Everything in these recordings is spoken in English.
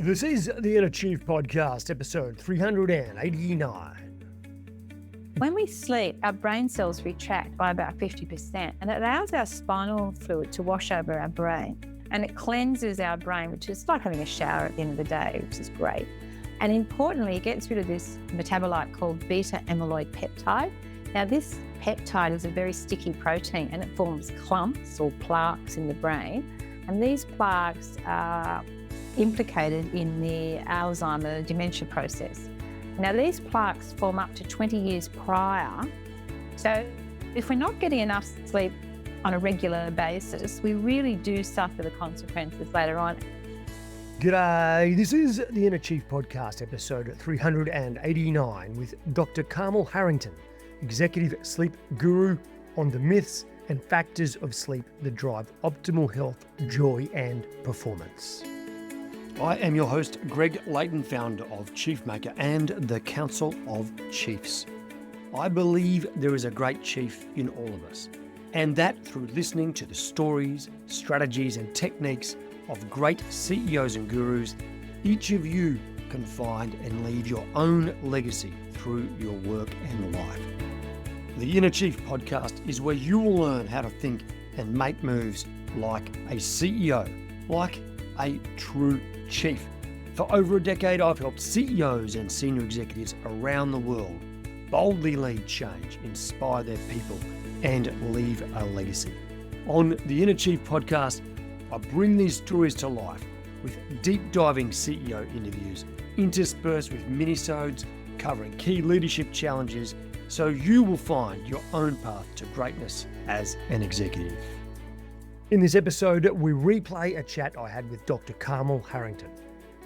This is the Inner Chief Podcast, episode 389. When we sleep, our brain cells retract by about 50%, and it allows our spinal fluid to wash over our brain. And it cleanses our brain, which is like having a shower at the end of the day, which is great. And importantly, it gets rid of this metabolite called beta-amyloid peptide. Now, this peptide is a very sticky protein, and it forms clumps or plaques in the brain. And these plaques are implicated in the Alzheimer dementia process. Now, these plaques form up to 20 years prior. So if we're not getting enough sleep on a regular basis, we really do suffer the consequences later on. G'day, this is the Inner Chief Podcast, episode 389 with Dr. Carmel Harrington, executive sleep guru, on the myths and factors of sleep that drive optimal health, joy and performance. I am your host, Greg Layton, founder of Chief Maker and the Council of Chiefs. I believe there is a great chief in all of us, and that through listening to the stories, strategies and techniques of great CEOs and gurus, each of you can find and leave your own legacy through your work and life. The Inner Chief Podcast is where you will learn how to think and make moves like a CEO, like a true chief. For over a decade, I've helped CEOs and senior executives around the world boldly lead change, inspire their people, and leave a legacy. On the Inner Chief Podcast, I bring these stories to life with deep diving CEO interviews, interspersed with minisodes covering key leadership challenges, so you will find your own path to greatness as an executive. In this episode, we replay a chat I had with Dr. Carmel Harrington.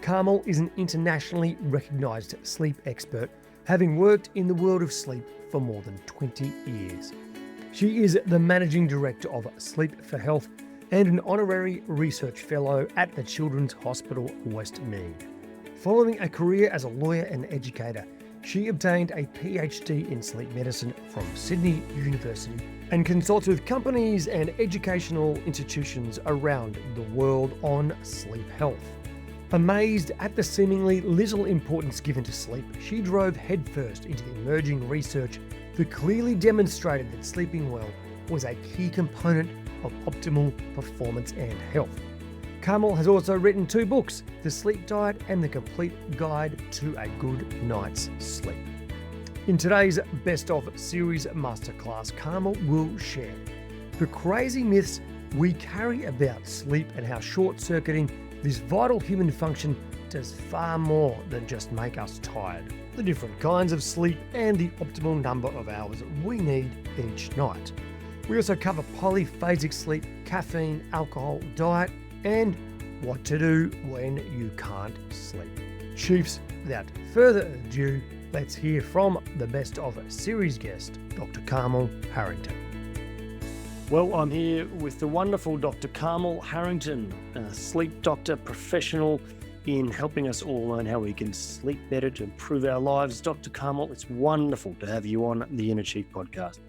Carmel is an internationally recognised sleep expert, having worked in the world of sleep for more than 20 years. She is the Managing Director of Sleep for Health and an Honorary Research Fellow at the Children's Hospital Westmead. Following a career as a lawyer and educator, she obtained a PhD in sleep medicine from Sydney University and consults with companies and educational institutions around the world on sleep health. Amazed at the seemingly little importance given to sleep, she drove headfirst into the emerging research that clearly demonstrated that sleeping well was a key component of optimal performance and health. Carmel has also written 2 books, The Sleep Diet and The Complete Guide to a Good Night's Sleep. In today's Best of Series Masterclass, Carmel will share the crazy myths we carry about sleep and how short-circuiting this vital human function does far more than just make us tired, the different kinds of sleep and the optimal number of hours we need each night. We also cover polyphasic sleep, caffeine, alcohol, diet, and what to do when you can't sleep. Chiefs, without further ado, let's hear from the Best of Series guest, Dr. Carmel Harrington. Well, I'm here with the wonderful Dr. Carmel Harrington, a sleep doctor professional in helping us all learn how we can sleep better to improve our lives. Dr. Carmel, it's wonderful to have you on the Inner Chief Podcast.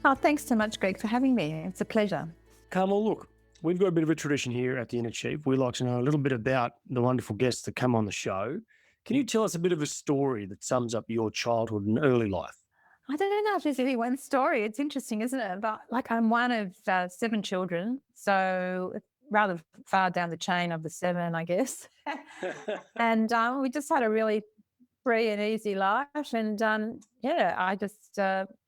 Oh, thanks so much, Greg, for having me. It's a pleasure. Carmel, look, we've got a bit of a tradition here at the Inner Chief. We like to know a little bit about the wonderful guests that come on the show. Can you tell us a bit of a story that sums up your childhood and early life? I don't know if there's any one story. It's interesting, isn't it? But I'm one of 7 children, so rather far down the chain of the 7, I guess. And we just had a really free and easy life. And I just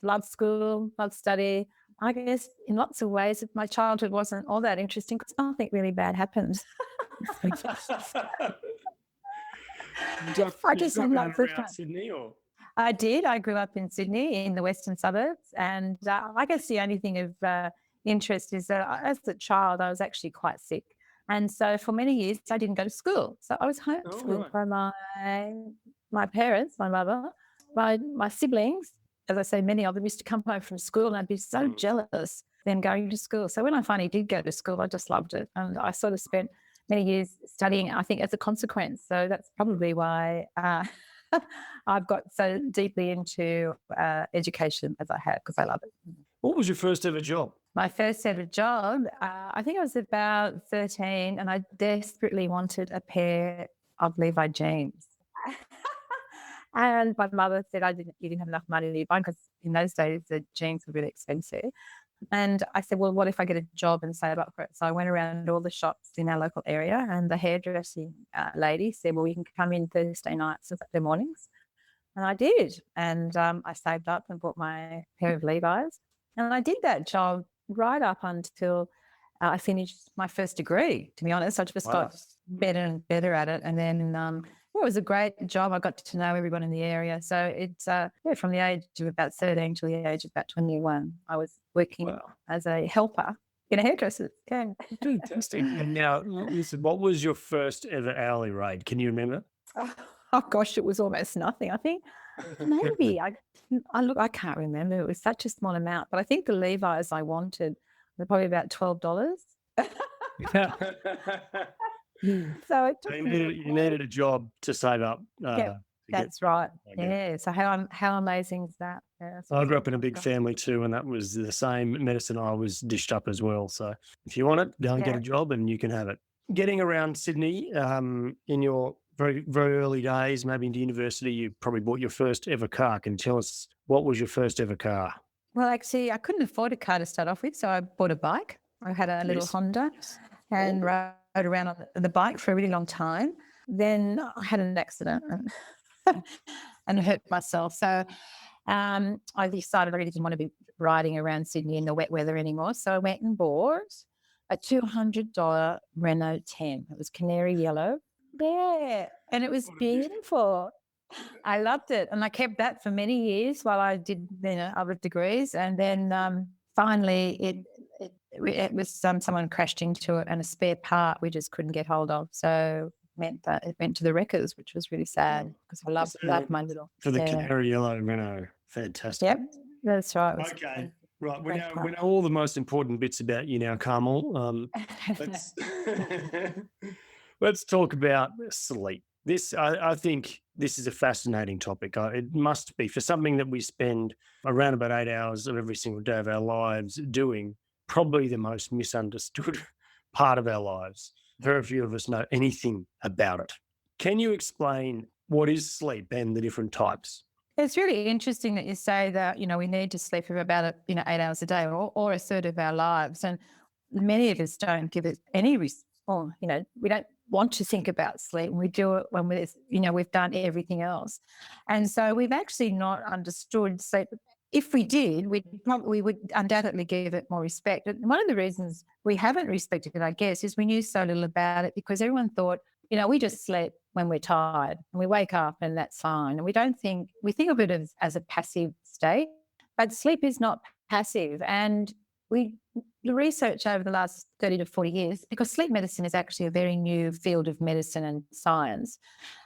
loved school, loved study. I guess in lots of ways, my childhood wasn't all that interesting because nothing really bad happened. I just had lots of fun. Sydney, or? I did. I grew up in Sydney in the western suburbs. And I guess the only thing of interest is that as a child, I was actually quite sick. And so for many years, I didn't go to school. So I was homeschooled by my parents, my mother, my siblings. As I say, many of them used to come home from school and I'd be so jealous them going to school. So when I finally did go to school, I just loved it. And I sort of spent many years studying, I think, as a consequence. So that's probably why I've got so deeply into education as I have, because I love it. What was your first ever job? My first ever job, I think I was about 13 and I desperately wanted a pair of Levi jeans. And my mother said you didn't have enough money to buy, because in those days the jeans were really expensive. And I said, well, what if I get a job and save up for it? So I went around all the shops in our local area, and the hairdressing lady said, well, you can come in Thursday nights and Saturday mornings. And I did. And I saved up and bought my pair of Levi's. And I did that job right up until I finished my first degree, to be honest. I just got better and better at it. And then it was a great job. I got to know everyone in the area. So it's from the age of about 13 to the age of about 21, I was working as a helper in a hairdresser. Yeah. Fantastic. And now, listen, what was your first ever hourly rate? Can you remember? Oh gosh, it was almost nothing. I think maybe I can't remember. It was such a small amount, but I think the Levi's I wanted were probably about $12. So it took you needed a job to save up. That's right. Yeah. So how amazing is that? Yeah, I grew up in a big family too, and that was the same medicine I was dished up as well. So if you want it, go and get a job and you can have it. Getting around Sydney in your very, very early days, maybe into university, you probably bought your first ever car. Can you tell us what was your first ever car? Well, actually, I couldn't afford a car to start off with, so I bought a bike. I had a little Honda and rode around on the bike for a really long time. Then I had an accident and hurt myself. So I decided I really didn't want to be riding around Sydney in the wet weather anymore. So I went and bought a $200 Renault 10. It was canary yellow. Yeah, and it was beautiful. I loved it, and I kept that for many years while I did other degrees. And then finally, it was someone crashed into it, and a spare part we just couldn't get hold of. So it meant that it went to the wreckers, which was really sad because I loved my little for the canary yellow Renault. Fantastic. Yep, that's right. Okay. Right, we know all the most important bits about you now, Carmel. Let's talk about sleep. I think this is a fascinating topic. It must be, for something that we spend around about 8 hours of every single day of our lives doing, probably the most misunderstood part of our lives. Very few of us know anything about it. Can you explain what is sleep and the different types? It's really interesting that you say that, we need to sleep for about 8 hours a day or a third of our lives. And many of us don't give it any response. We don't want to think about sleep. We do it when we've done everything else. And so we've actually not understood sleep. If we did, we would undoubtedly give it more respect. And one of the reasons we haven't respected it, I guess, is we knew so little about it because everyone thought, we just sleep when we're tired and we wake up and that's fine. And we think of it as a passive state, but sleep is not passive. And the research over the last 30 to 40 years, because sleep medicine is actually a very new field of medicine and science.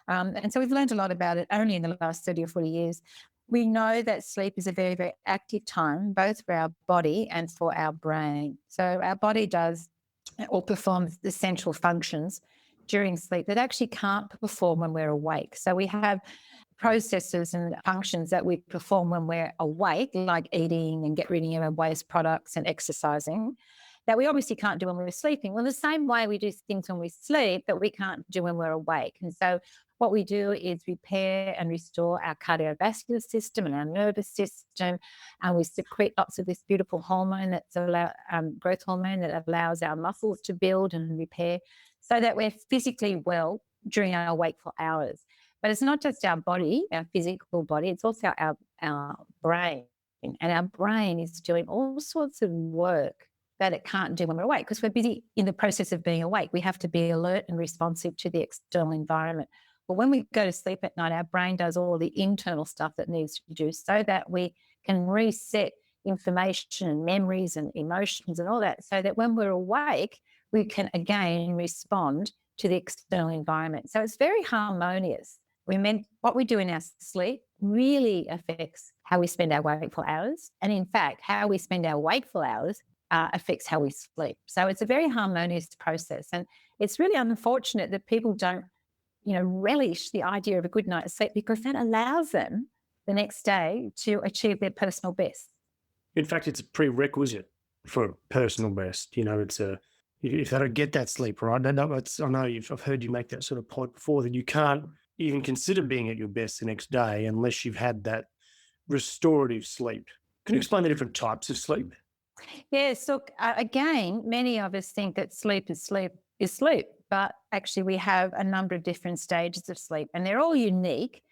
And so we've learned a lot about it only in the last 30 or 40 years. We know that sleep is a very, very active time, both for our body and for our brain. So our body does or performs the central functions during sleep that actually can't perform when we're awake. So we have processes and functions that we perform when we're awake, like eating and get rid of our waste products and exercising, that we obviously can't do when we're sleeping. Well, the same way we do things when we sleep that we can't do when we're awake. And so what we do is repair and restore our cardiovascular system and our nervous system, and we secrete lots of this beautiful hormone growth hormone that allows our muscles to build and repair so that we're physically well during our wakeful hours. But it's not just our body, our physical body, it's also our brain. And our brain is doing all sorts of work that it can't do when we're awake because we're busy in the process of being awake. We have to be alert and responsive to the external environment. But when we go to sleep at night, our brain does all the internal stuff that needs to do so that we can reset information and memories and emotions and all that so that when we're awake, we can again respond to the external environment. So it's very harmonious. What we do in our sleep really affects how we spend our wakeful hours. And in fact, how we spend our wakeful hours affects how we sleep. So it's a very harmonious process. And it's really unfortunate that people don't, relish the idea of a good night's sleep because that allows them the next day to achieve their personal best. In fact, it's a prerequisite for personal best. if they don't get that sleep, right? I know I've heard you make that sort of point before that you can't even consider being at your best the next day unless you've had that restorative sleep. Can you explain the different types of sleep? Yes, look, again, many of us think that sleep, but actually we have a number of different stages of sleep and they're all unique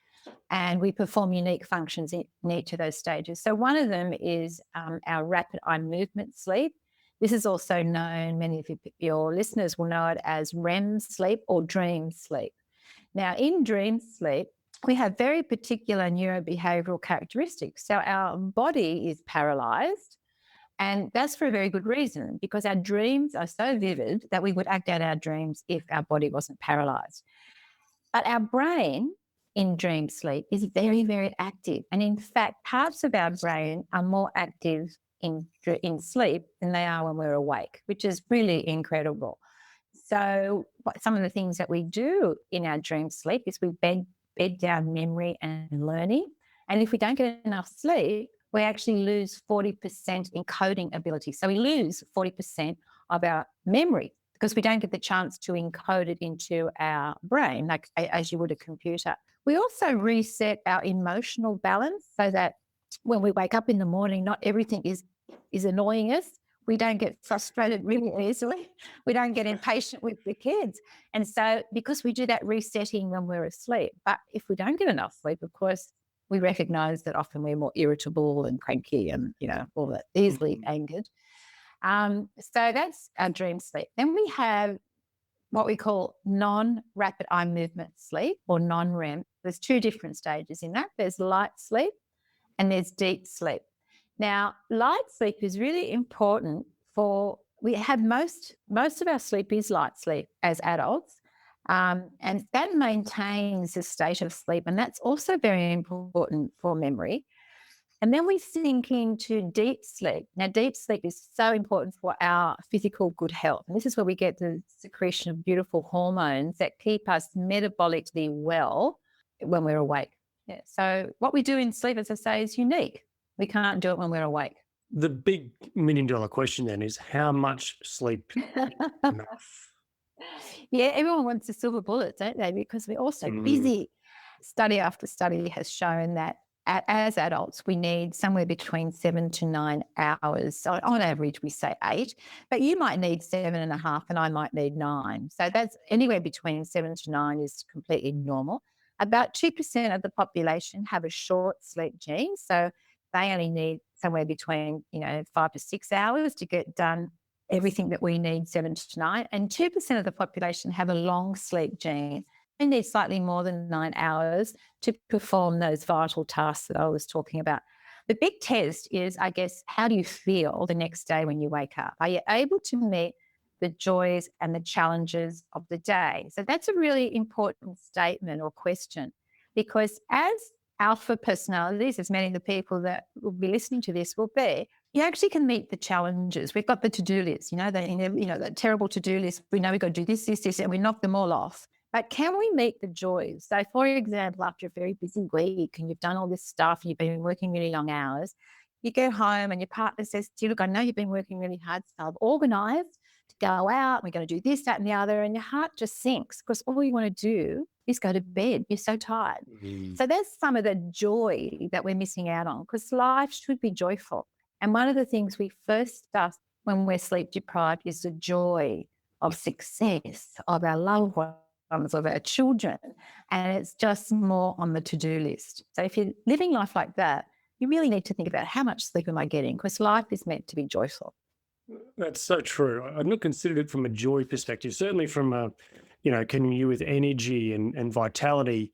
and we perform unique functions in each of those stages. So one of them is our rapid eye movement sleep. This is also known, many of your listeners will know it as REM sleep or dream sleep. Now, in dream sleep, we have very particular neurobehavioral characteristics. So our body is paralyzed, and that's for a very good reason, because our dreams are so vivid that we would act out our dreams if our body wasn't paralyzed. But our brain in dream sleep is very, very active. And in fact, parts of our brain are more active in sleep than they are when we're awake, which is really incredible. So some of the things that we do in our dream sleep is we bed down memory and learning. And if we don't get enough sleep, we actually lose 40% encoding ability. So we lose 40% of our memory because we don't get the chance to encode it into our brain, like as you would a computer. We also reset our emotional balance so that when we wake up in the morning, not everything is annoying us. We don't get frustrated really easily. We don't get impatient with the kids. And so because we do that resetting when we're asleep, but if we don't get enough sleep, of course, we recognize that often we're more irritable and cranky and, all that, easily angered. So that's our dream sleep. Then we have what we call non-rapid eye movement sleep or non-REM. There's two different stages in that. There's light sleep and there's deep sleep. Now, light sleep is really important we have most of our sleep is light sleep as adults. And that maintains a state of sleep. And that's also very important for memory. And then we sink into deep sleep. Now, deep sleep is so important for our physical good health. And this is where we get the secretion of beautiful hormones that keep us metabolically well when we're awake. Yeah. So what we do in sleep, as I say, is unique. We can't do it when we're awake. The big $1 million question then is how much sleep enough? Yeah, everyone wants a silver bullet, don't they? Because we're all so busy. Study after study has shown that as adults, we need somewhere between 7 to 9 hours. So on average, we say 8, but you might need 7.5 and I might need 9. So that's anywhere between 7 to 9 is completely normal. About 2% of the population have a short sleep gene. So they only need somewhere between, 5 to 6 hours to get done everything that we need 7 to 9. And 2% of the population have a long sleep gene. They need slightly more than 9 hours to perform those vital tasks that I was talking about. The big test is, I guess, how do you feel the next day when you wake up? Are you able to meet the joys and the challenges of the day? So that's a really important statement or question, because as alpha personalities, as many of the people that will be listening to this will be, you actually can meet the challenges. We've got the to-do list, that terrible to-do list. We know we've got to do this, and we knock them all off. But can we meet the joys? So, for example, after a very busy week and you've done all this stuff and you've been working really long hours, you get home and your partner says to you, look, I know you've been working really hard, so I've organised to go out. We're going to do this, that and the other. And your heart just sinks because all you want to do is go to bed. You're so tired. So that's some of the joy that we're missing out on, because life should be joyful. And one of the things we first start when we're sleep deprived is the joy of success, of our loved ones, of our children. And it's just more on the to-do list. So if you're living life like that, you really need to think about how much sleep am I getting, because life is meant to be joyful. That's so true. I've not considered it from a joy perspective, certainly from a, can you with energy and vitality,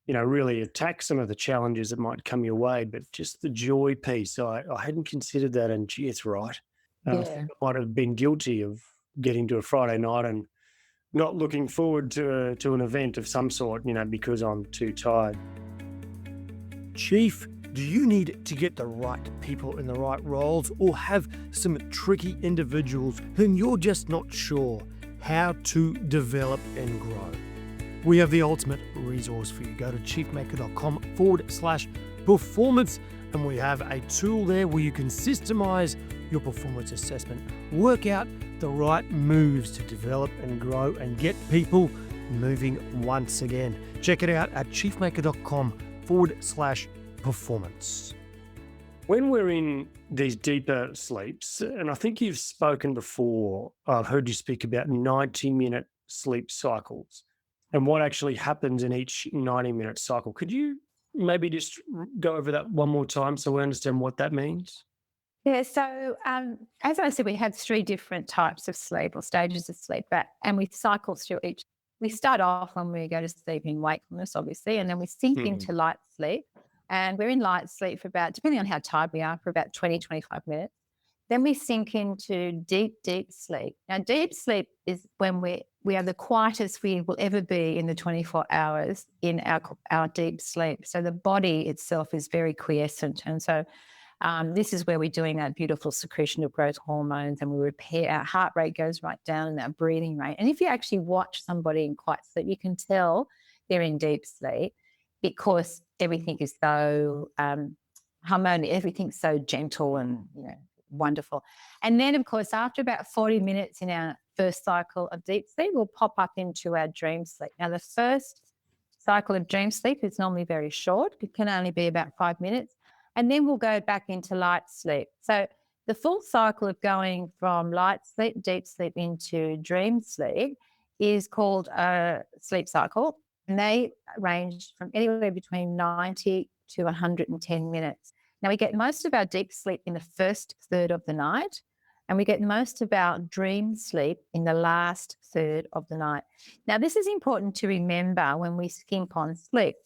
really attack some of the challenges that might come your way, but just the joy piece, I hadn't considered that, and gee, it's right. I think I might have been guilty of getting to a Friday night and not looking forward to an event of some sort, because I'm too tired. Chief, do you need to get the right people in the right roles, or have some tricky individuals whom you're just not sure how to develop and grow? We have the ultimate resource for you. Go to chiefmaker.com/ performance. And we have a tool there where you can systemize your performance assessment, work out the right moves to develop and grow and get people moving once again. Check it out at chiefmaker.com/performance. When we're in these deeper sleeps, and I think you've spoken before, I've heard you speak about 90-minute sleep cycles and what actually happens in each 90-minute cycle. Could you maybe just go over that one more time so we understand what that means? Yeah, so as I said, we have three different types of sleep or stages of sleep, and we cycle through each. We start off when we go to sleep in wakefulness, obviously, and then we sink into light sleep. And we're in light sleep for about, depending on how tired we are, for about 20, 25 minutes. Then we sink into deep, deep sleep. Now, deep sleep is when we are the quietest we will ever be in the 24 hours in our deep sleep. So the body itself is very quiescent. And so this is where we're doing that beautiful secretion of growth hormones, and we repair, our heart rate goes right down and our breathing rate. And if you actually watch somebody in quiet sleep, you can tell they're in deep sleep because everything is so harmonious, everything's so gentle and wonderful. And then, of course, after about 40 minutes in our first cycle of deep sleep, we'll pop up into our dream sleep. Now, the first cycle of dream sleep is normally very short. It can only be about 5 minutes. And then we'll go back into light sleep. So the full cycle of going from light sleep, deep sleep into dream sleep is called a sleep cycle. And they range from anywhere between 90 to 110 minutes. Now, we get most of our deep sleep in the first third of the night, and we get most of our dream sleep in the last third of the night. Now, this is important to remember when we skimp on sleep.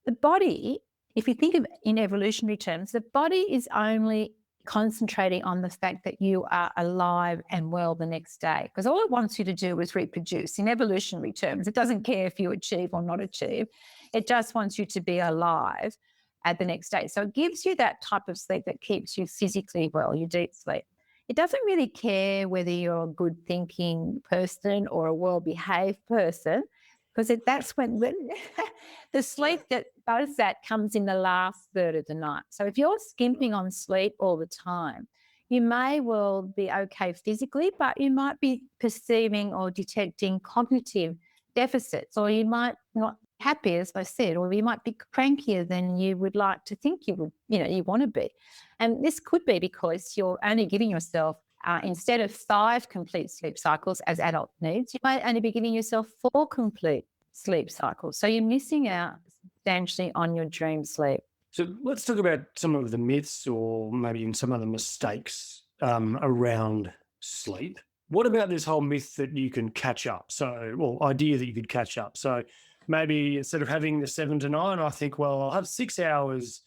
The body, if you think of in evolutionary terms, the body is only concentrating on the fact that you are alive and well the next day, because all it wants you to do is reproduce. In evolutionary terms, it doesn't care if you achieve or not achieve. It just wants you to be alive at the next day. So it gives you that type of sleep that keeps you physically well, your deep sleep. It doesn't really care whether you're a good thinking person or a well-behaved person, because that's when the sleep that does that comes in the last third of the night. So if you're skimping on sleep all the time, you may well be okay physically, but you might be perceiving or detecting cognitive deficits, or you might not be happy, as I said, or you might be crankier than you would like to think you would, you want to be. And this could be because you're only giving yourself, instead of 5 complete sleep cycles as adult needs, you might only be giving yourself 4 complete sleep cycles. So you're missing out substantially on your dream sleep. So let's talk about some of the myths or maybe even some of the mistakes around sleep. What about this whole myth that you can catch up? Idea that you could catch up. So maybe instead of having the 7 to 9, I think, I'll have 6 hours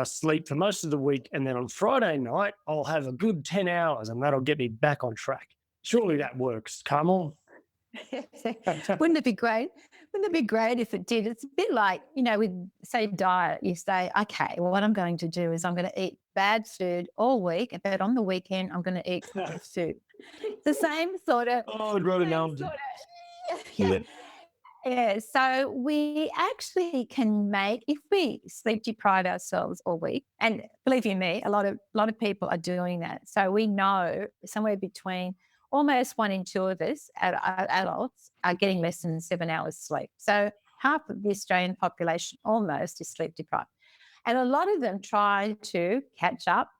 sleep for most of the week, and then on Friday night, I'll have a good 10 hours, and that'll get me back on track. Surely that works, Carmel. Wouldn't it be great? Wouldn't it be great if it did? It's a bit like, with, say, diet. You say, okay, well, what I'm going to do is I'm going to eat bad food all week, but on the weekend, I'm going to eat good food. The same sort of... Oh, I'd rather now. Yeah, so we actually can make, if we sleep deprive ourselves all week, and believe you me, a lot of people are doing that. So we know somewhere between almost 1 in 2 of us adults are getting less than 7 hours sleep. So half of the Australian population almost is sleep deprived. And a lot of them try to catch up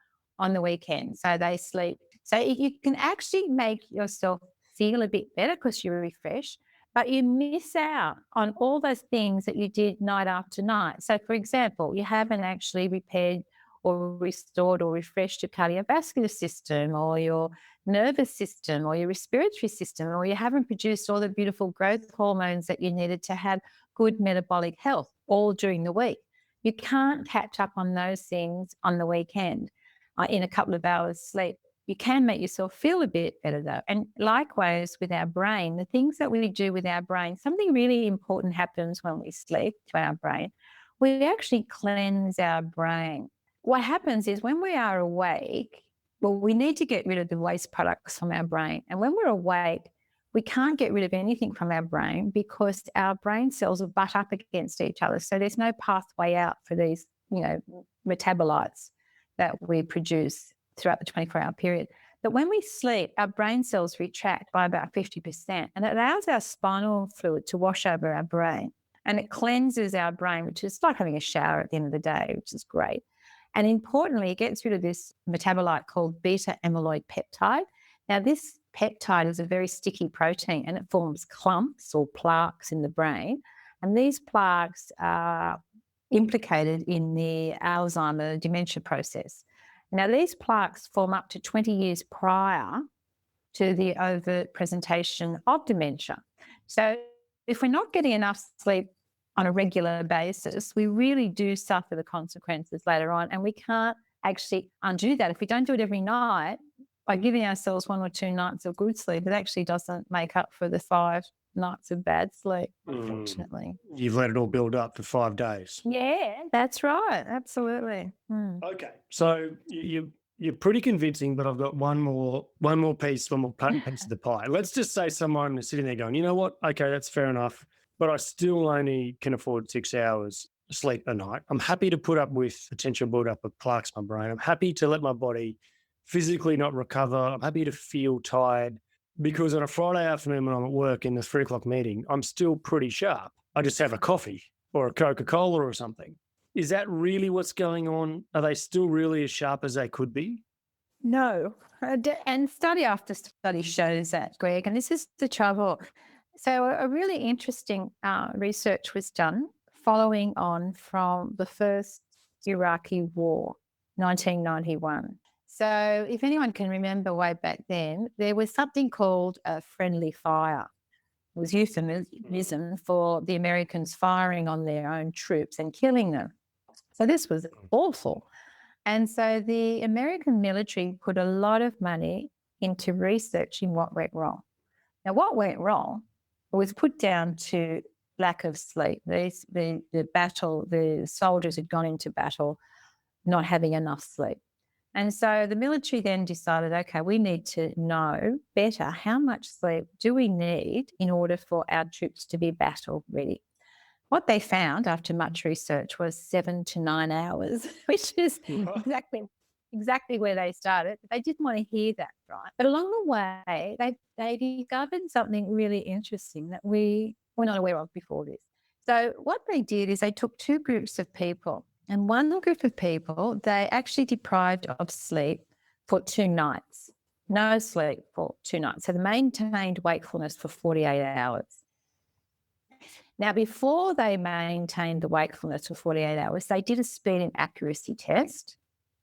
on the weekend. So they sleep. So you can actually make yourself feel a bit better because you're refreshed, but you miss out on all those things that you did night after night. So, for example, you haven't actually repaired or restored or refreshed your cardiovascular system or your nervous system or your respiratory system, or you haven't produced all the beautiful growth hormones that you needed to have good metabolic health all during the week. You can't catch up on those things on the weekend in a couple of hours sleep. You can make yourself feel a bit better though. And likewise with our brain, the things that we do with our brain, something really important happens when we sleep to our brain. We actually cleanse our brain. What happens is when we are awake, we need to get rid of the waste products from our brain. And when we're awake, we can't get rid of anything from our brain because our brain cells will butt up against each other. So there's no pathway out for these metabolites that we produce throughout the 24-hour period. But when we sleep, our brain cells retract by about 50%, and it allows our spinal fluid to wash over our brain, and it cleanses our brain, which is like having a shower at the end of the day, which is great. And importantly, it gets rid of this metabolite called beta-amyloid peptide. Now, this peptide is a very sticky protein, and it forms clumps or plaques in the brain. And these plaques are implicated in the Alzheimer dementia process. Now, these plaques form up to 20 years prior to the overt presentation of dementia. So if we're not getting enough sleep on a regular basis, we really do suffer the consequences later on, and we can't actually undo that. If we don't do it every night, by giving ourselves 1 or 2 nights of good sleep, it actually doesn't make up for the 5 nights of bad sleep, unfortunately. You've let it all build up for 5 days. Yeah, that's right. Absolutely. Okay, so you're pretty convincing, but I've got one more piece of the pie. Let's just say someone is sitting there going, you know what? Okay, that's fair enough, but I still only can afford 6 hours sleep a night. I'm happy to put up with potential build-up of plaques in my brain. I'm happy to let my body physically not recover. I'm happy to feel tired, because on a Friday afternoon when I'm at work in the 3 o'clock meeting, I'm still pretty sharp. I just have a coffee or a Coca-Cola or something. Is that really what's going on? Are they still really as sharp as they could be? No. And study after study shows that, Greg, and this is the trouble. So a really interesting research was done following on from the first Iraqi war, 1991. So if anyone can remember way back then, there was something called a friendly fire. It was euphemism for the Americans firing on their own troops and killing them. So this was awful. And so the American military put a lot of money into researching what went wrong. Now, what went wrong was put down to lack of sleep. The soldiers had gone into battle not having enough sleep. And so the military then decided, okay, we need to know better how much sleep do we need in order for our troops to be battle ready. What they found after much research was 7 to 9 hours, which is exactly where they started. They didn't want to hear that, right? But along the way, they discovered something really interesting that we were not aware of before this. So what they did is they took 2 groups of people, and one group of people, they actually deprived of sleep for 2 nights, no sleep for 2 nights. So they maintained wakefulness for 48 hours. Now, before they maintained the wakefulness for 48 hours, they did a speed and accuracy test.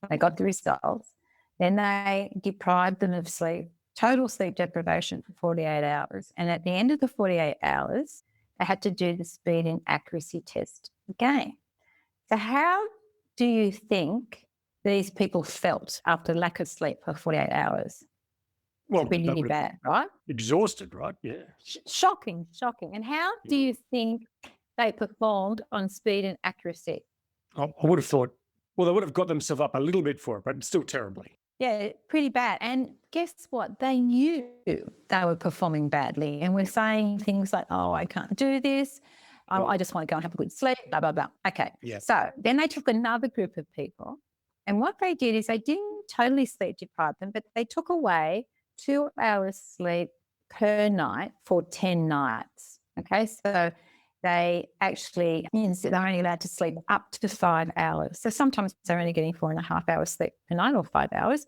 They got the results. Then they deprived them of sleep, total sleep deprivation for 48 hours. And at the end of the 48 hours, they had to do the speed and accuracy test again. So how do you think these people felt after lack of sleep for 48 hours? Well, really bad, right? Exhausted, right? Yeah. Shocking. And how do you think they performed on speed and accuracy? I would have thought, well, they would have got themselves up a little bit for it, but still terribly. Yeah, pretty bad. And guess what? They knew they were performing badly and were saying things like, oh, I can't do this. I just want to go and have a good sleep, blah, blah, blah. Okay. Yeah. So then they took another group of people, and what they did is they didn't totally sleep deprive them, but they took away 2 hours sleep per night for 10 nights. Okay. So they actually means that they're only allowed to sleep up to 5 hours. So sometimes they're only getting 4.5 hours sleep per night or 5 hours.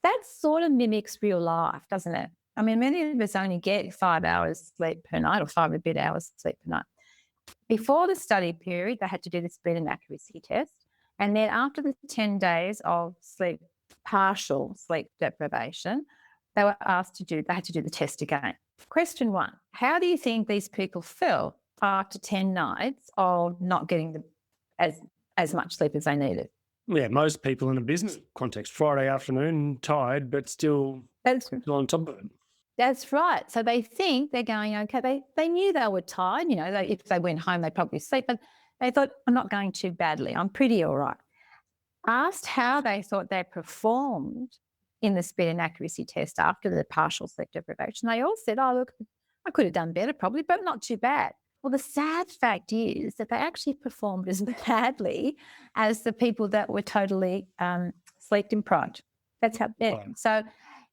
That sort of mimics real life, doesn't it? I mean, many of us only get 5 hours sleep per night or 5 and a bit hours sleep per night. Before the study period, they had to do the speed and accuracy test. And then after the 10 days of partial sleep deprivation, they had to do the test again. Question 1, how do you think these people felt after 10 nights of not getting as much sleep as they needed? Yeah, most people in a business context, Friday afternoon, tired, but still on top of it. That's right. So they think they're going okay. They knew they were tired. You know, if they went home, they'd probably sleep, but they thought, I'm not going too badly. I'm pretty all right. Asked how they thought they performed in the speed and accuracy test after the partial sleep deprivation, they all said, oh, look, I could have done better probably, but not too bad. Well, the sad fact is that they actually performed as badly as the people that were totally sleep deprived. That's how bad. Right. So,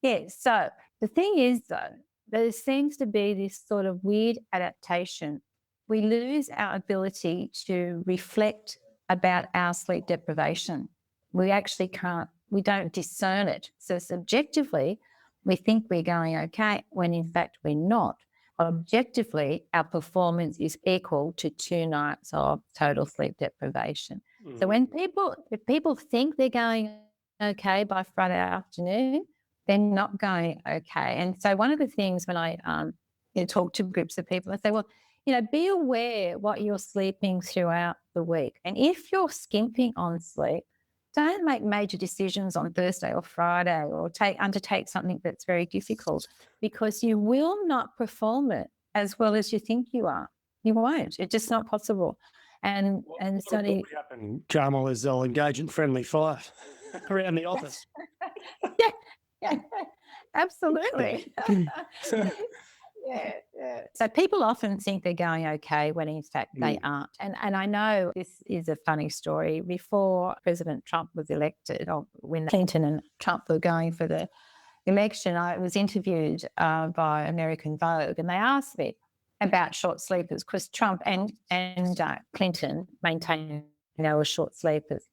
yeah. So the thing is, though, there seems to be this sort of weird adaptation. We lose our ability to reflect about our sleep deprivation. We actually can't, we don't discern it. So subjectively, we think we're going okay when in fact we're not. Objectively, our performance is equal to 2 nights of total sleep deprivation. So when if people think they're going okay by Friday afternoon, they're not going okay. And so one of the things when I talk to groups of people, I say, well, be aware what you're sleeping throughout the week. And if you're skimping on sleep, don't make major decisions on Thursday or Friday or undertake something that's very difficult, because you will not perform it as well as you think you are. You won't. It's just not possible. And so what happen, Carmel, is they'll engage in friendly fire around the office. yeah, absolutely. Yeah. So people often think they're going okay when in fact they aren't. And I know this is a funny story. Before President Trump was elected, or when Clinton and Trump were going for the election, I was interviewed by American Vogue, and they asked me about short sleepers, because Trump and Clinton maintained they were short sleepers.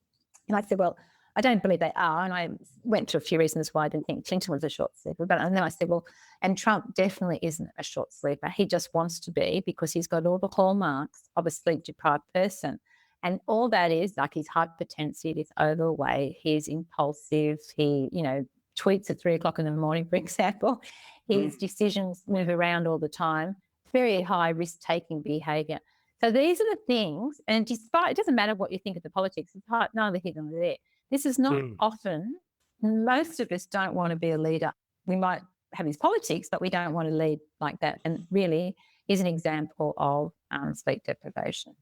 And I said, well, I don't believe they are. And I went to a few reasons why I didn't think Clinton was a short sleeper. And then I said, well, and Trump definitely isn't a short sleeper. He just wants to be, because he's got all the hallmarks of a sleep-deprived person. And all that is, like, he's hypertensive, he's overweight, he's impulsive, he, tweets at 3 o'clock in the morning, for example. His decisions move around all the time. Very high risk-taking behaviour. So these are the things, and despite, it doesn't matter what you think of the politics, it's neither here nor there. This is not often, most of us don't want to be a leader. We might have his politics, but we don't want to lead like that. And really is an example of sleep deprivation.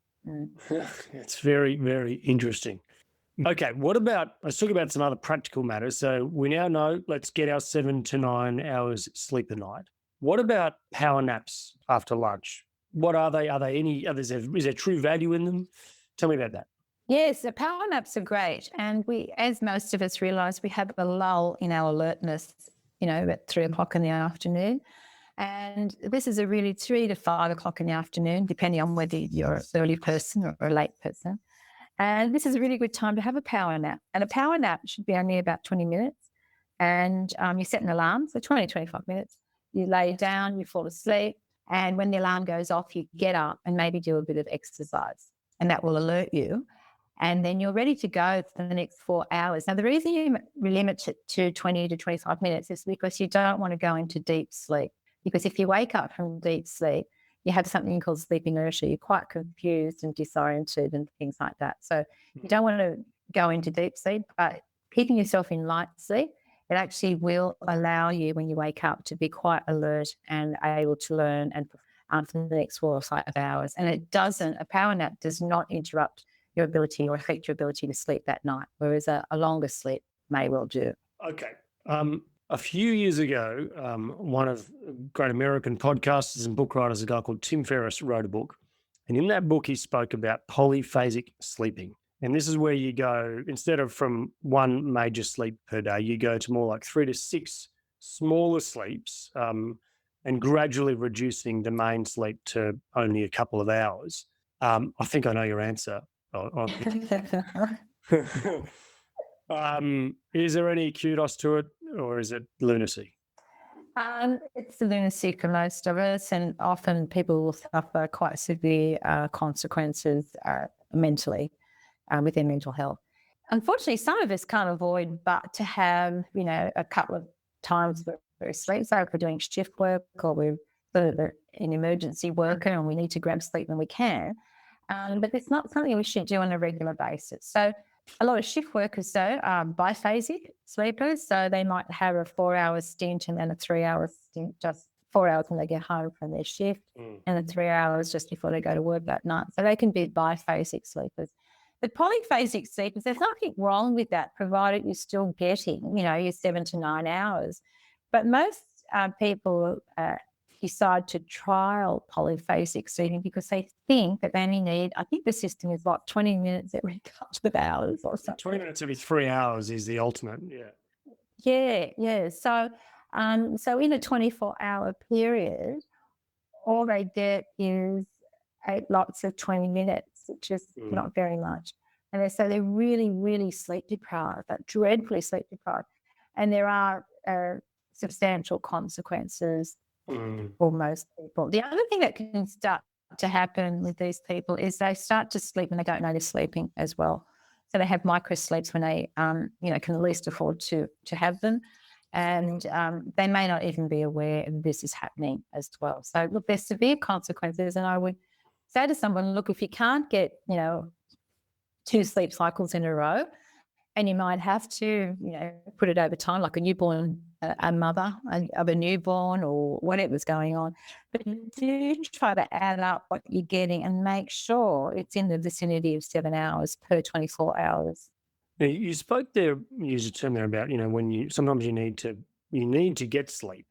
It's very, very interesting. Okay, let's talk about some other practical matters. So we now know, let's get our 7 to 9 hours sleep a night. What about power naps after lunch? What are they? Are they is there true value in them? Tell me about that. Yes, the power naps are great. And we, as most of us realise, we have a lull in our alertness, at 3 o'clock in the afternoon. And this is a really 3 to 5 o'clock in the afternoon, depending on whether you're an early person or a late person. And this is a really good time to have a power nap. And a power nap should be only about 20 minutes. And you set an alarm, so 20, 25 minutes. You lay down, you fall asleep. And when the alarm goes off, you get up and maybe do a bit of exercise. And that will alert you. And then you're ready to go for the next 4 hours. Now, the reason you limit it to 20 to 25 minutes is because you don't want to go into deep sleep. Because if you wake up from deep sleep, you have something called sleep inertia. You're quite confused and disoriented and things like that. So you don't want to go into deep sleep, but keeping yourself in light sleep, it actually will allow you, when you wake up, to be quite alert and able to learn and for the next 4 or 5 hours. And a power nap does not interrupt your ability or affect your ability to sleep that night, whereas a longer sleep may well do. Okay. A few years ago, one of great American podcasters and book writers, a guy called Tim Ferriss, wrote a book. And in that book, he spoke about polyphasic sleeping. And this is where you go, instead of from one major sleep per day, you go to more like 3 to 6 smaller sleeps, and gradually reducing the main sleep to only a couple of hours. I think I know your answer. Is there any kudos to it, or is it lunacy? It's lunacy for most of us, and often people will suffer quite severe consequences mentally with their mental health. Unfortunately, some of us can't avoid but to have, a couple of times where we're asleep. So if we're doing shift work or we're an emergency worker and we need to grab sleep when we can. But it's not something we should do on a regular basis. So a lot of shift workers, though, are biphasic sleepers. So they might have a 4-hour stint and then a 3-hour stint, just 4 hours when they get home from their shift and then 3 hours just before they go to work that night. So they can be biphasic sleepers. But polyphasic sleepers, there's nothing wrong with that, provided you're still getting, your 7 to 9 hours. But most people, decide to trial polyphasic sleeping because they think that they only need, I think the system is like 20 minutes every couple of hours or something. 20 minutes every 3 hours is the ultimate. Yeah. Yeah. So in a 24-hour period, all they get is 8 lots of 20 minutes, which is not very much. And so they're really, really sleep deprived, but dreadfully sleep deprived. And there are substantial consequences for most people. The other thing that can start to happen with these people is they start to sleep when they don't know they're sleeping as well. So they have micro sleeps when they, can at least afford to have them. And they may not even be aware of this is happening as well. So look, there's severe consequences. And I would say to someone, look, if you can't get, 2 sleep cycles in a row, and you might have to, put it over time, like a newborn, a mother of a newborn or whatever's going on. But do try to add up what you're getting and make sure it's in the vicinity of 7 hours per 24 hours. Now, you spoke there, you used a term there about, when sometimes you need to get sleep.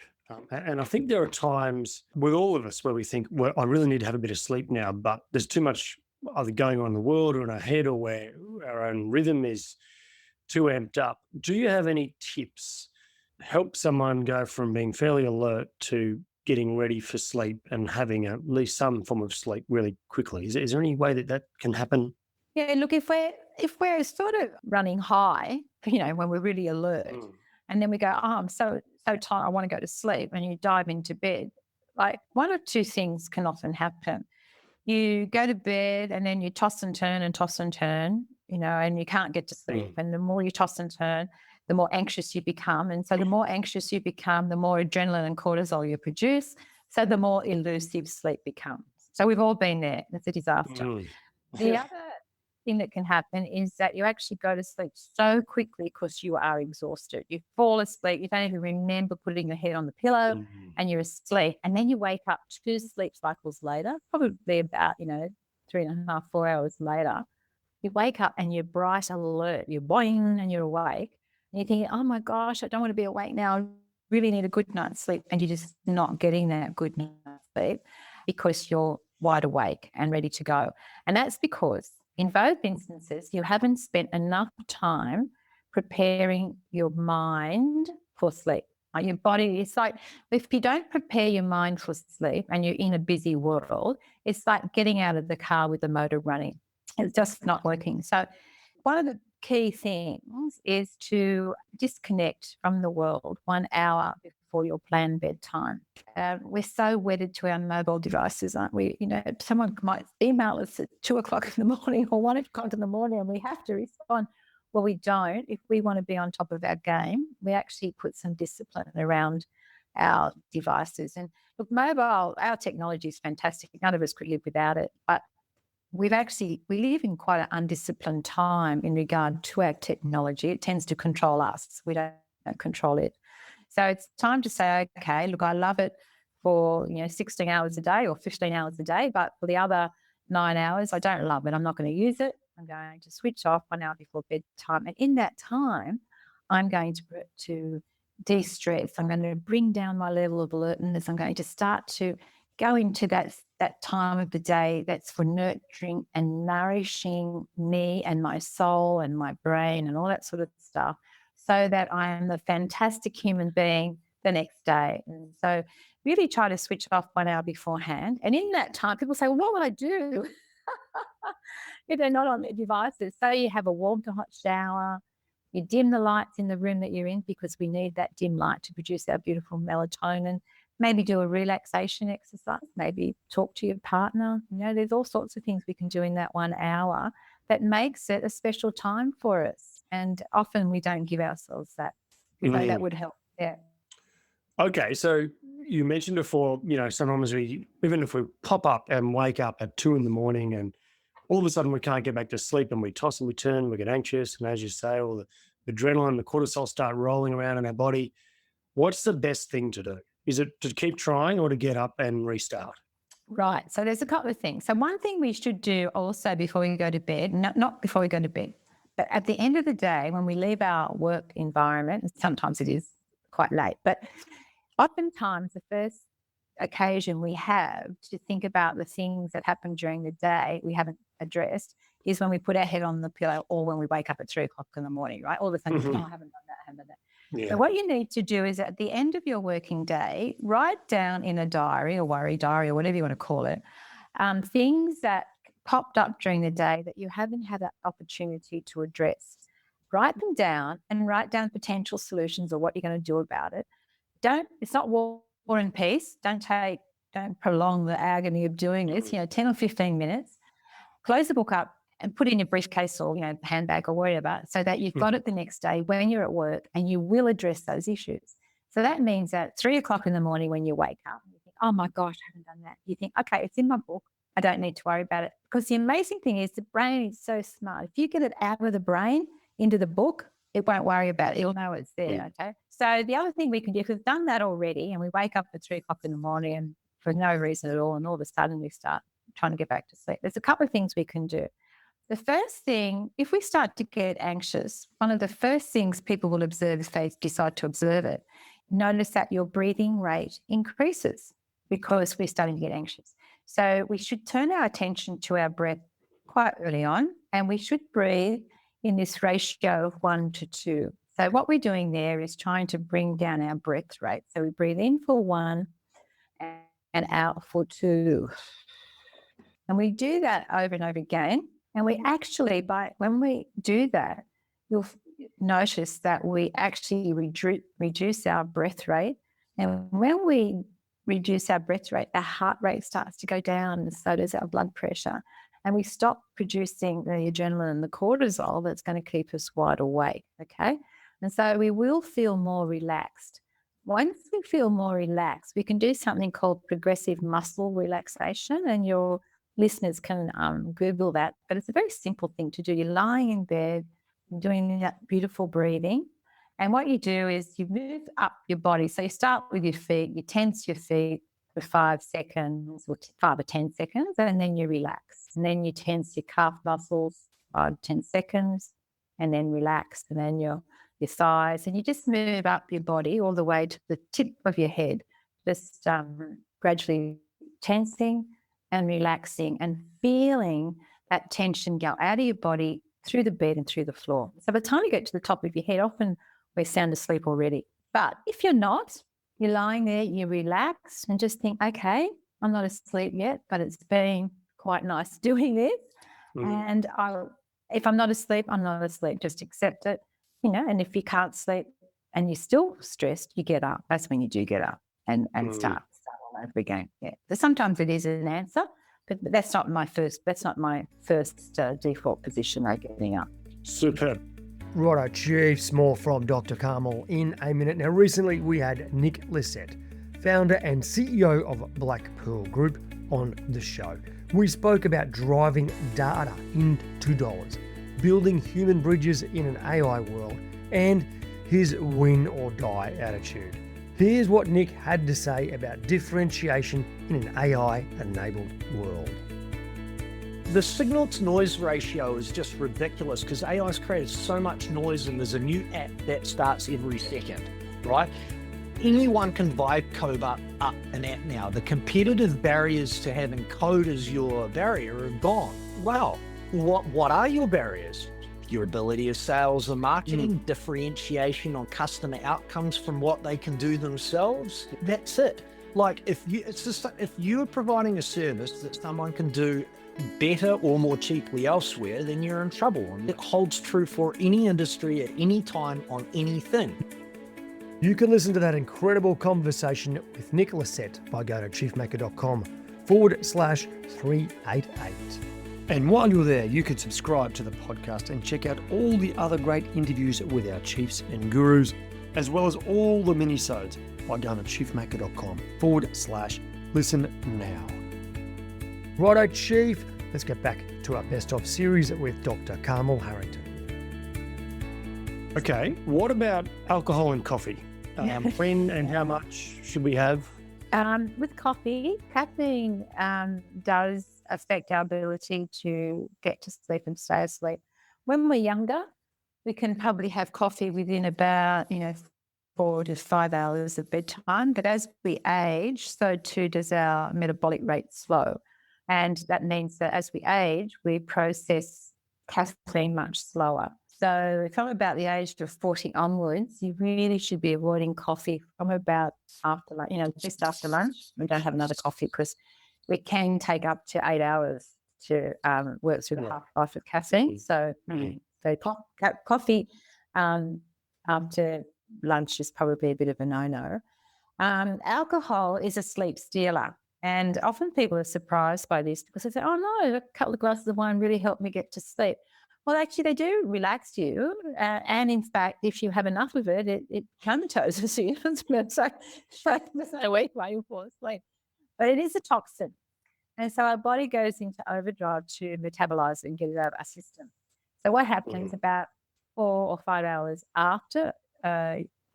And I think there are times with all of us where we think, well, I really need to have a bit of sleep now, but there's too much either going on in the world or in our head, or where our own rhythm is too amped up. Do you have any tips to help someone go from being fairly alert to getting ready for sleep and having at least some form of sleep really quickly? Is there any way that can happen? Yeah, look, if we're sort of running high, when we're really alert, and then we go, oh, I'm so tired, I want to go to sleep, and you dive into bed, like one or two things can often happen. You go to bed and then you toss and turn, and you can't get to sleep. And the more you toss and turn, the more anxious you become. And so the more anxious you become, the more adrenaline and cortisol you produce. So the more elusive sleep becomes. So we've all been there. It's a disaster. The other thing that can happen is that you actually go to sleep so quickly because you are exhausted. You fall asleep. You don't even remember putting your head on the pillow and you're asleep. And then you wake up 2 sleep cycles later, probably about, 3.5, 4 hours later. You wake up and you're bright, alert. You're boing and you're awake. And you're thinking, oh my gosh, I don't want to be awake now. I really need a good night's sleep. And you're just not getting that good night's sleep because you're wide awake and ready to go. And that's because in both instances, you haven't spent enough time preparing your mind for sleep. Your body, it's like if you don't prepare your mind for sleep and you're in a busy world, it's like getting out of the car with the motor running. It's just not working. So one of the key things is to disconnect from the world 1 hour before your planned bedtime. We're so wedded to our mobile devices, aren't we? Someone might email us at 2:00 in the morning or 1:00 in the morning and we have to respond. Well, we don't. If we want to be on top of our game, we actually put some discipline around our devices. And look, our technology is fantastic. None of us could live without it. But we live in quite an undisciplined time in regard to our technology. It tends to control us. We don't control it. So it's time to say, okay, look, I love it for 16 hours a day or 15 hours a day, but for the other 9 hours, I don't love it. I'm not going to use it. I'm going to switch off 1 hour before bedtime. And in that time, I'm going to de-stress. I'm going to bring down my level of alertness. I'm going to start to go into that time of the day that's for nurturing and nourishing me and my soul and my brain and all that sort of stuff, so that I am the fantastic human being the next day. And so really try to switch off 1 hour beforehand. And in that time, people say, well, what would I do if they're not on their devices? So you have a warm to hot shower, you dim the lights in the room that you're in because we need that dim light to produce our beautiful melatonin. Maybe do a relaxation exercise, maybe talk to your partner. There's all sorts of things we can do in that 1 hour that makes it a special time for us. And often we don't give ourselves that. So that would help. Yeah. Okay. So you mentioned before, sometimes even if we pop up and wake up at 2 a.m. and all of a sudden we can't get back to sleep and we toss and we turn, we get anxious. And as you say, all the adrenaline, the cortisol start rolling around in our body. What's the best thing to do? Is it to keep trying or to get up and restart? Right. So there's a couple of things. So one thing we should do also before we go to bed, not before we go to bed, but at the end of the day, when we leave our work environment, and sometimes it is quite late, but oftentimes the first occasion we have to think about the things that happen during the day we haven't addressed is when we put our head on the pillow or when we wake up at 3:00 in the morning, right? All of a sudden, Mhm. oh, I haven't done that, I haven't done that. Yeah. So what you need to do is at the end of your working day, write down in a diary, a worry diary, or whatever you want to call it, things that popped up during the day that you haven't had that opportunity to address. Write them down and write down potential solutions or what you're going to do about it. It's not war and peace. Don't prolong the agony of doing this, 10 or 15 minutes. Close the book up and put it in your briefcase or, handbag or whatever, so that you've got it the next day when you're at work and you will address those issues. So that means that 3:00 in the morning when you wake up, you think, oh my gosh, I haven't done that. You think, okay, it's in my book. I don't need to worry about it. Because the amazing thing is the brain is so smart. If you get it out of the brain into the book, it won't worry about it. It'll know it's there, okay? So the other thing we can do, if we've done that already and we wake up at 3:00 in the morning and for no reason at all, and all of a sudden we start trying to get back to sleep, there's a couple of things we can do. The first thing, if we start to get anxious, one of the first things people will observe if they decide to observe it, notice that your breathing rate increases because we're starting to get anxious. So we should turn our attention to our breath quite early on, and we should breathe in this ratio of 1 to 2. So what we're doing there is trying to bring down our breath rate. So we breathe in for 1 and out for 2. And we do that over and over again. And we actually, when we do that, you'll notice that we actually reduce our breath rate. And when we reduce our breath rate, our heart rate starts to go down, and so does our blood pressure. And we stop producing the adrenaline and the cortisol that's going to keep us wide awake, okay? And so we will feel more relaxed. Once we feel more relaxed, we can do something called progressive muscle relaxation, and your listeners can Google that, but it's a very simple thing to do. You're lying in bed, doing that beautiful breathing, and what you do is you move up your body. So you start with your feet, you tense your feet for 5 seconds or 5 or 10 seconds, and then you relax. And then you tense your calf muscles 5 to 10 seconds, and then relax. And then your thighs, and you just move up your body all the way to the tip of your head, just gradually tensing and relaxing and feeling that tension go out of your body through the bed and through the floor. So by the time you get to the top of your head, often we're sound asleep already. But if you're not, you're lying there, you relax and just think, okay, I'm not asleep yet, but it's been quite nice doing this. And if I'm not asleep, I'm not asleep. Just accept it, and if you can't sleep and you're still stressed, you get up. That's when you do get up and start all over again. Yeah. So sometimes it is an answer, but that's not my first default position, like getting up. Superb. Righto, Chiefs, more from Dr. Carmel in a minute. Now, recently we had Nick Lissette, founder and CEO of Black Pearl Group, on the show. We spoke about driving data into dollars, building human bridges in an AI world, and his win or die attitude. Here's what Nick had to say about differentiation in an AI-enabled world. The signal to noise ratio is just ridiculous because AI's created so much noise, and there's a new app that starts every second, right? Anyone can vibe code up an app now. The competitive barriers to having code as your barrier are gone. Wow, what are your barriers? Your ability of sales and marketing, differentiation on customer outcomes from what they can do themselves. That's it. Like if you are providing a service that someone can do better or more cheaply elsewhere, then you're in trouble. And it holds true for any industry at any time on anything. You can listen to that incredible conversation with Nick Lissette by going to chiefmaker.com/388. And while you're there, you can subscribe to the podcast and check out all the other great interviews with our chiefs and gurus, as well as all the minisodes by going to chiefmaker.com/listen now. Righto, Chief, let's get back to our best of series with Dr. Carmel Harrington. Okay, what about alcohol and coffee? When and how much should we have? With coffee, caffeine does affect our ability to get to sleep and stay asleep. When we're younger, we can probably have coffee within about, 4 to 5 hours of bedtime. But as we age, so too does our metabolic rate slow. And that means that as we age, we process caffeine much slower. So from about the age of 40 onwards, you really should be avoiding coffee from about after lunch, just after lunch. We don't have another coffee because it can take up to 8 hours to work through the half-life of caffeine. So, coffee after lunch is probably a bit of a no-no. Alcohol is a sleep stealer. And often people are surprised by this because they say, oh, no, a couple of glasses of wine really helped me get to sleep. Well, actually, they do relax you. And in fact, if you have enough of it, it comatoses you. So there's no way why you fall asleep. But it is a toxin. And so our body goes into overdrive to metabolize it and get it out of our system. So what happens about 4 or 5 hours after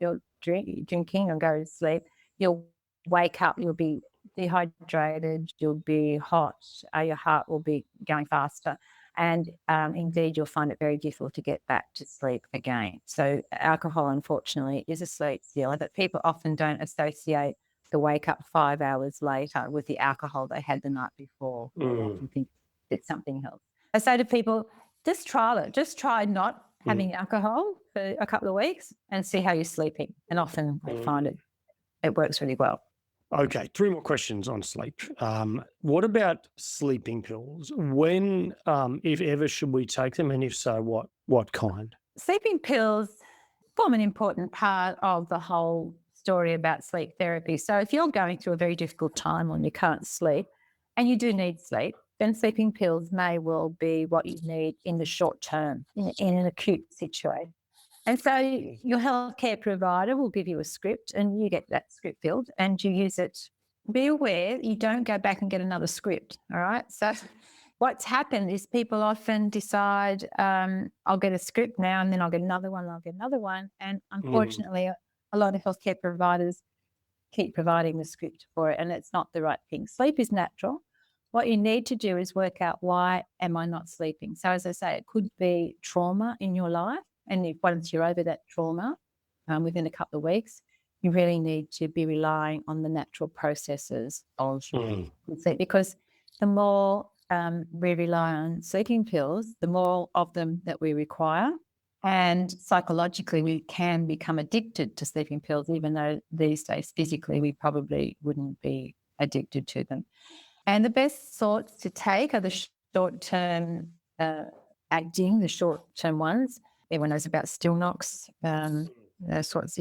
you're drinking and go to sleep, you'll wake up, you'll be dehydrated, you'll be hot, your heart will be going faster. And indeed, you'll find it very difficult to get back to sleep again. So alcohol, unfortunately, is a sleep stealer, but people often don't associate the wake up 5 hours later with the alcohol they had the night before. They often think it's something else. I say to people, just trial it. Just try not having alcohol for a couple of weeks and see how you're sleeping. And often I find it works really well. Okay, 3 more questions on sleep. What about sleeping pills? When, if ever, should we take them? And if so, what kind? Sleeping pills form an important part of the whole story about sleep therapy. So if you're going through a very difficult time when you can't sleep and you do need sleep, then sleeping pills may well be what you need in the short term, in an acute situation. And so your healthcare provider will give you a script and you get that script filled and you use it. Be aware you don't go back and get another script, all right? So what's happened is people often decide, I'll get a script now and then I'll get another one, And unfortunately, a lot of healthcare providers keep providing the script for it and it's not the right thing. Sleep is natural. What you need to do is work out, why am I not sleeping? So as I say, it could be trauma in your life. And if once you're over that trauma, within a couple of weeks, you really need to be relying on the natural processes of sleep. Because the more we rely on sleeping pills, the more of them that we require. And psychologically, we can become addicted to sleeping pills, even though these days physically we probably wouldn't be addicted to them. And the best sorts to take are the short-term acting, the short-term ones. Everyone knows about Stilnox, those sorts,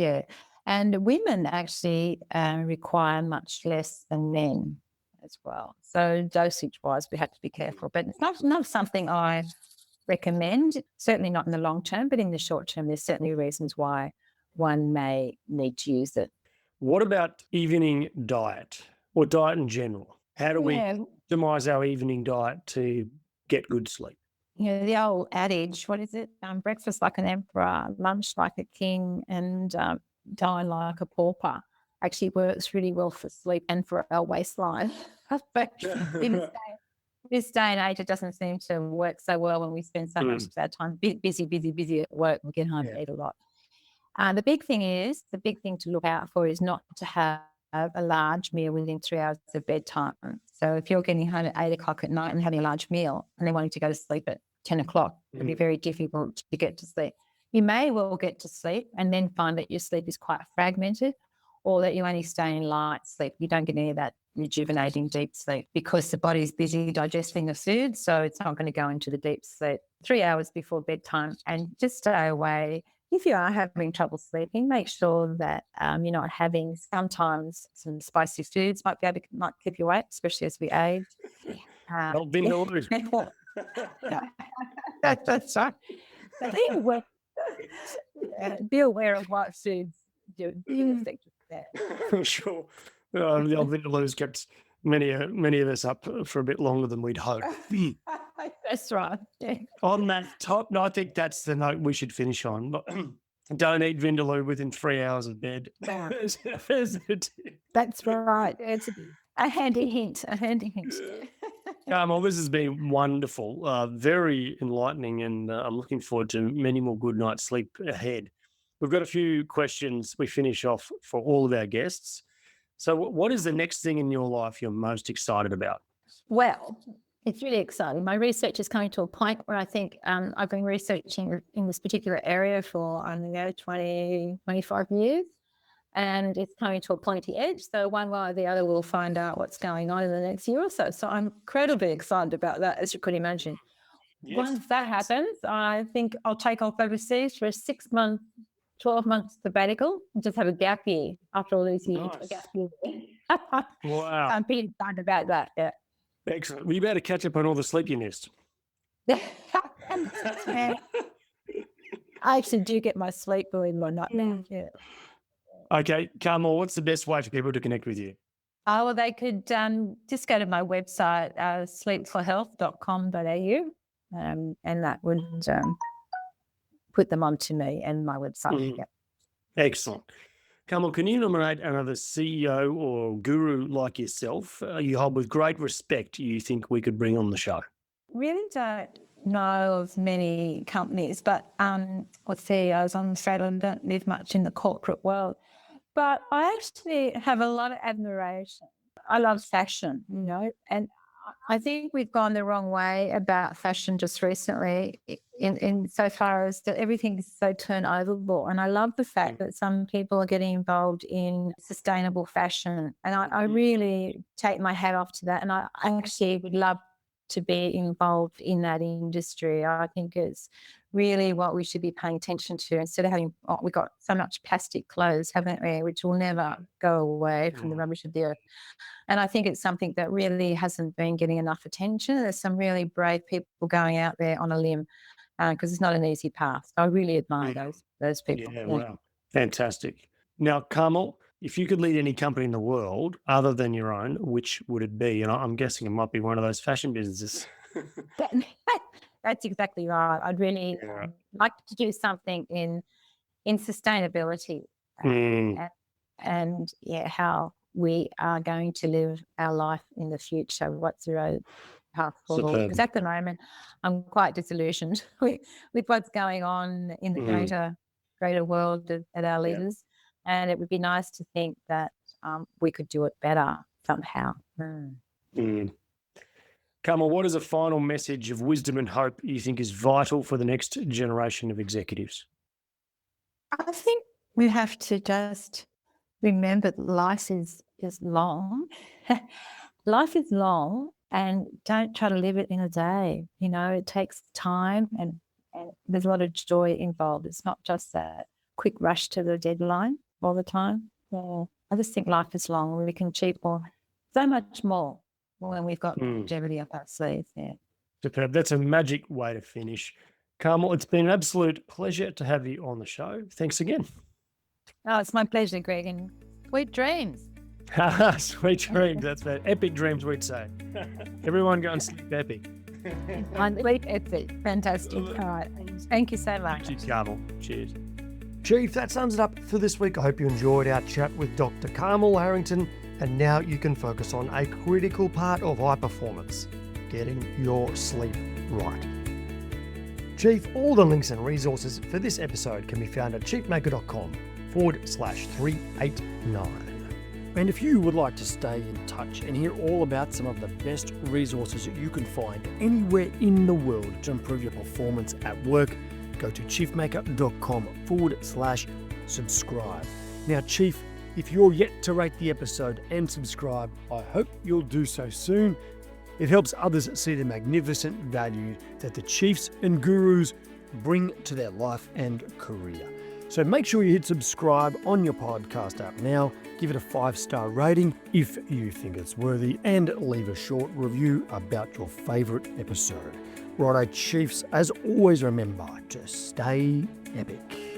And women actually require much less than men as well. So dosage-wise, we have to be careful. But it's not something I recommend, certainly not in the long term, but in the short term, there's certainly reasons why one may need to use it. What about evening diet or diet in general? How do we optimize our evening diet to get good sleep? The old adage, what is it? Breakfast like an emperor, lunch like a king, and dine like a pauper actually works really well for sleep and for our waistline. But in this day and age, it doesn't seem to work so well when we spend so much of our time busy at work and get home and eat a lot. The big thing to look out for is not to have a large meal within 3 hours of bedtime. So if you're getting home at 8 o'clock at night and having a large meal and then wanting to go to sleep at 10 o'clock, it'll be very difficult to get to sleep. You may well get to sleep and then find that your sleep is quite fragmented, or that you only stay in light sleep. You don't get any of that rejuvenating deep sleep because the body's busy digesting the food, so it's not going to go into the deep sleep 3 hours before bedtime. And just stay away. If you are having trouble sleeping, make sure that you're not having, sometimes some spicy foods might keep you awake, especially as we age. That's right. Be aware of what foods do affect that. I'm sure the old Vindaloo's kept many of us up for a bit longer than we'd hoped. That's right. Yeah. On that top, no, I think that's the note we should finish on. Don't eat Vindaloo within 3 hours of bed. That's right. It's a handy hint. Well, this has been wonderful, very enlightening, and I'm looking forward to many more good nights' sleep ahead. We've got a few questions we finish off for all of our guests. So what is the next thing in your life you're most excited about? Well, it's really exciting. My research is coming to a point where I think I've been researching in this particular area for, 20, 25 years. And it's coming to a pointy edge. So one way or the other, we'll find out what's going on in the next year or so. So I'm incredibly excited about that, as you could imagine. Yes. Once that happens, I think I'll take off overseas for a 6-month, 12 months sabbatical and just have a gap year after all these years. Nice. A gap year. Wow. I'm pretty excited about that. Yeah. Excellent. Well, you better catch up on all the sleep you missed. I actually do get my sleep, believe it or not. Yeah. Okay, Carmel, what's the best way for people to connect with you? Oh, well, they could just go to my website, sleepforhealth.com.au, and that would put them onto me and my website. Yep. Excellent. Carmel, can you nominate another CEO or guru like yourself you hold with great respect you think we could bring on the show? Really don't know of many companies, but or CEOs. I'm afraid I don't live much in the corporate world. But I actually have a lot of admiration. I love fashion, and I think we've gone the wrong way about fashion just recently in so far as that everything is so turnoverable. And I love the fact that some people are getting involved in sustainable fashion. And I really take my hat off to that. And I actually would love to be involved in that industry. I think it's really what we should be paying attention to instead of having, we've got so much plastic clothes, haven't we, which will never go away from the rubbish of the earth. And I think it's something that really hasn't been getting enough attention. There's some really brave people going out there on a limb because it's not an easy path. So I really admire those people. Yeah, wow. Fantastic. Now, Carmel, if you could lead any company in the world other than your own, which would it be? And I'm guessing it might be one of those fashion businesses. That's exactly right. I'd really like to do something in sustainability and how we are going to live our life in the future. What's the road path forward? Because at the moment, I'm quite disillusioned with what's going on in the greater world at our leaders. And it would be nice to think that we could do it better somehow. Carmel, what is a final message of wisdom and hope you think is vital for the next generation of executives? I think we have to just remember that life is long. Life is long, and don't try to live it in a day. It takes time and there's a lot of joy involved. It's not just that quick rush to the deadline all the time. I just think life is long and we can achieve so much more when we've got longevity up our sleeves. Yeah. Superb. That's a magic way to finish. Carmel, it's been an absolute pleasure to have you on the show. Thanks again. Oh, it's my pleasure, Greg, and sweet dreams. Sweet dreams. That's fair. Epic dreams, we'd say. Everyone go and sleep epic. Sleep epic. Fantastic. All right. Thank you so much. Thank you, Carmel. Cheers. Chief, that sums it up for this week. I hope you enjoyed our chat with Dr. Carmel Harrington, and now you can focus on a critical part of high performance, getting your sleep right. Chief, all the links and resources for this episode can be found at chiefmaker.com/389. And if you would like to stay in touch and hear all about some of the best resources that you can find anywhere in the world to improve your performance at work, go to chiefmaker.com/subscribe. Now, Chief, if you're yet to rate the episode and subscribe, I hope you'll do so soon. It helps others see the magnificent value that the chiefs and gurus bring to their life and career. So make sure you hit subscribe on your podcast app now, give it a 5-star rating if you think it's worthy, and leave a short review about your favourite episode. Righto, Chiefs, as always, remember to stay epic.